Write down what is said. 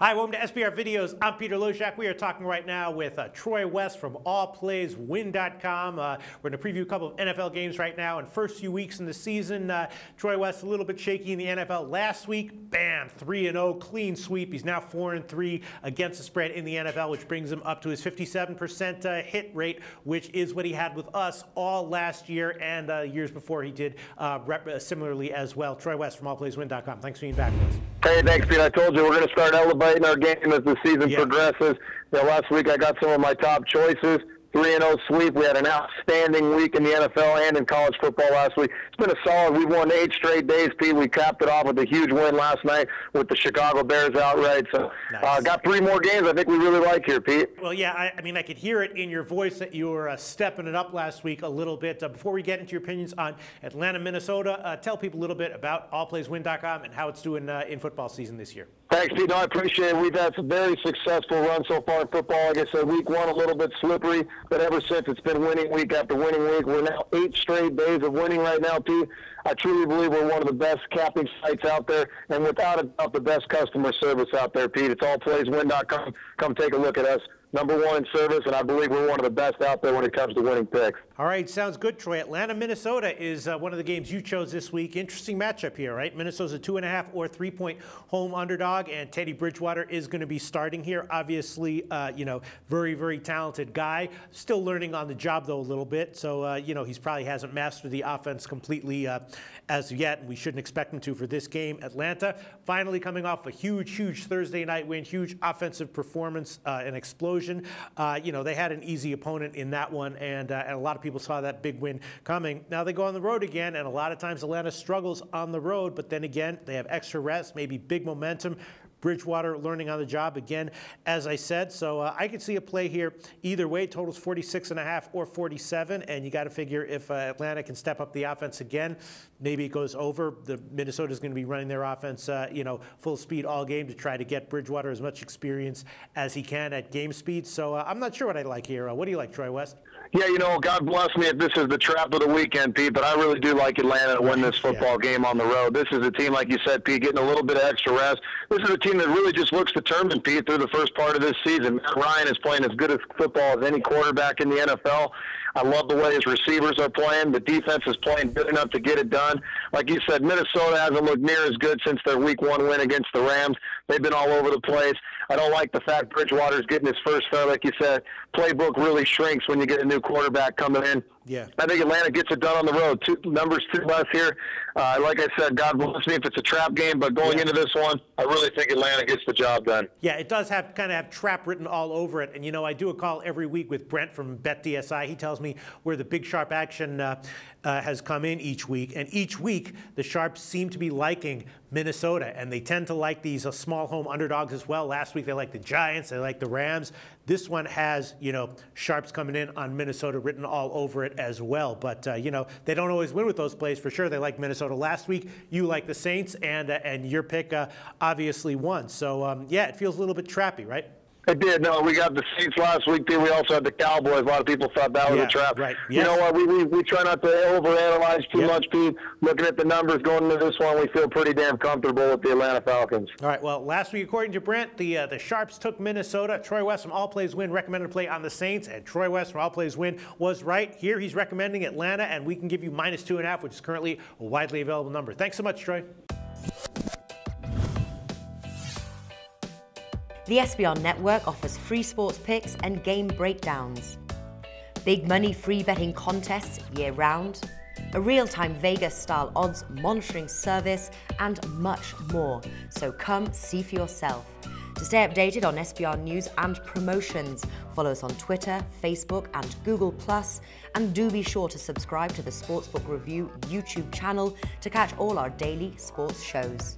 Hi, welcome to SBR Videos. I'm Peter Loshak. We are talking right now with Troy West from allplayswin.com. We're going to preview a couple of NFL games right now. In the first few weeks in the season, Troy West a little bit shaky in the NFL. Last week, bam, 3-0, clean sweep. He's now 4-3 against the spread in the NFL, which brings him up to his 57% hit rate, which is what he had with us all last year and years before he did similarly as well. Troy West from allplayswin.com. Thanks for being back with us. Hey, thanks, Pete. I told you we're going to start elevating our game as the season progresses. Last week I got some of my top choices. 3-0 sweep. We had an outstanding week in the NFL and in college football last week. It's been a solid. We won 8 straight days, Pete. We capped it off with a huge win last night with the Chicago Bears outright. So nice. Got 3 more games I think we really like here, Pete. Well, yeah, I mean, I could hear it in your voice that you were stepping it up last week a little bit. Before we get into your opinions on Atlanta, Minnesota, tell people a little bit about allplayswin.com and how it's doing in football season this year. Thanks, Pete. No, I appreciate it. We've had some very successful run so far in football. Like I said, week 1 a little bit slippery, but ever since it's been winning week after winning week. We're now 8 straight days of winning right now, Pete. I truly believe we're one of the best capping sites out there, and without a doubt, the best customer service out there, Pete. It's allplayswin.com. Come take a look at us. #1 in service, and I believe we're one of the best out there when it comes to winning picks. All right, sounds good, Troy. Atlanta, Minnesota is one of the games you chose this week. Interesting matchup here, right? Minnesota's a 2.5 or 3-point home underdog, and Teddy Bridgewater is going to be starting here. Obviously, very, very talented guy. Still learning on the job, though, a little bit. So, he's probably hasn't mastered the offense completely as of yet, and we shouldn't expect him to for this game. Atlanta finally coming off a huge, huge Thursday night win, huge offensive performance, an explosion. They had an easy opponent in that one, and a lot of people saw that big win coming. Now they go on the road again, and a lot of times Atlanta struggles on the road, but then again, they have extra rest, maybe big momentum. Bridgewater learning on the job again, as I said. So I could see a play here either way. Totals 46.5 or 47, and you got to figure if Atlanta can step up the offense again, maybe it goes over. The Minnesota is going to be running their offense, full speed all game to try to get Bridgewater as much experience as he can at game speed. So I'm not sure what I like here. What do you like, Troy West? Yeah, God bless me if this is the trap of the weekend, Pete, but I really do like Atlanta to win this football game on the road. This is a team, like you said, Pete, getting a little bit of extra rest. This is a team that really just looks determined, Pete, through the first part of this season. Matt Ryan is playing as good as football as any quarterback in the NFL. I love the way his receivers are playing. The defense is playing good enough to get it done. Like you said, Minnesota hasn't looked near as good since their Week 1 win against the Rams. They've been all over the place. I don't like the fact Bridgewater's getting his first start. Like you said, playbook really shrinks when you get a new quarterback coming in. Yeah. I think Atlanta gets it done on the road. Numbers 2 less here. Like I said, God bless me if it's a trap game, but going into this one, I really think Atlanta gets the job done. Yeah, it does kind of have trap written all over it. And, I do a call every week with Brent from BetDSI. He tells me where the big sharp action has come in each week. And each week, the sharps seem to be liking Minnesota, and they tend to like these small home underdogs as well. Last week, they liked the Giants. They liked the Rams. This one has, sharps coming in on Minnesota written all over it as well. But, they don't always win with those plays for sure. They like Minnesota last week. You like the Saints, and your pick obviously won. So, it feels a little bit trappy, right? It did. No, we got the Saints last week, too. We also had the Cowboys. A lot of people thought that was a trap. Right. Yes. You know what? We try not to overanalyze too much, Pete. Looking at the numbers going into this one, we feel pretty damn comfortable with the Atlanta Falcons. All right. Well, last week, according to Brent, the Sharps took Minnesota. Troy West from All Plays Win recommended to play on the Saints, and Troy West from All Plays Win was right. Here he's recommending Atlanta, and we can give you -2.5, which is currently a widely available number. Thanks so much, Troy. The SBR Network offers free sports picks and game breakdowns, big money free betting contests year-round, a real-time Vegas-style odds monitoring service, and much more. So come see for yourself. To stay updated on SBR news and promotions, follow us on Twitter, Facebook, and Google+, and do be sure to subscribe to the Sportsbook Review YouTube channel to catch all our daily sports shows.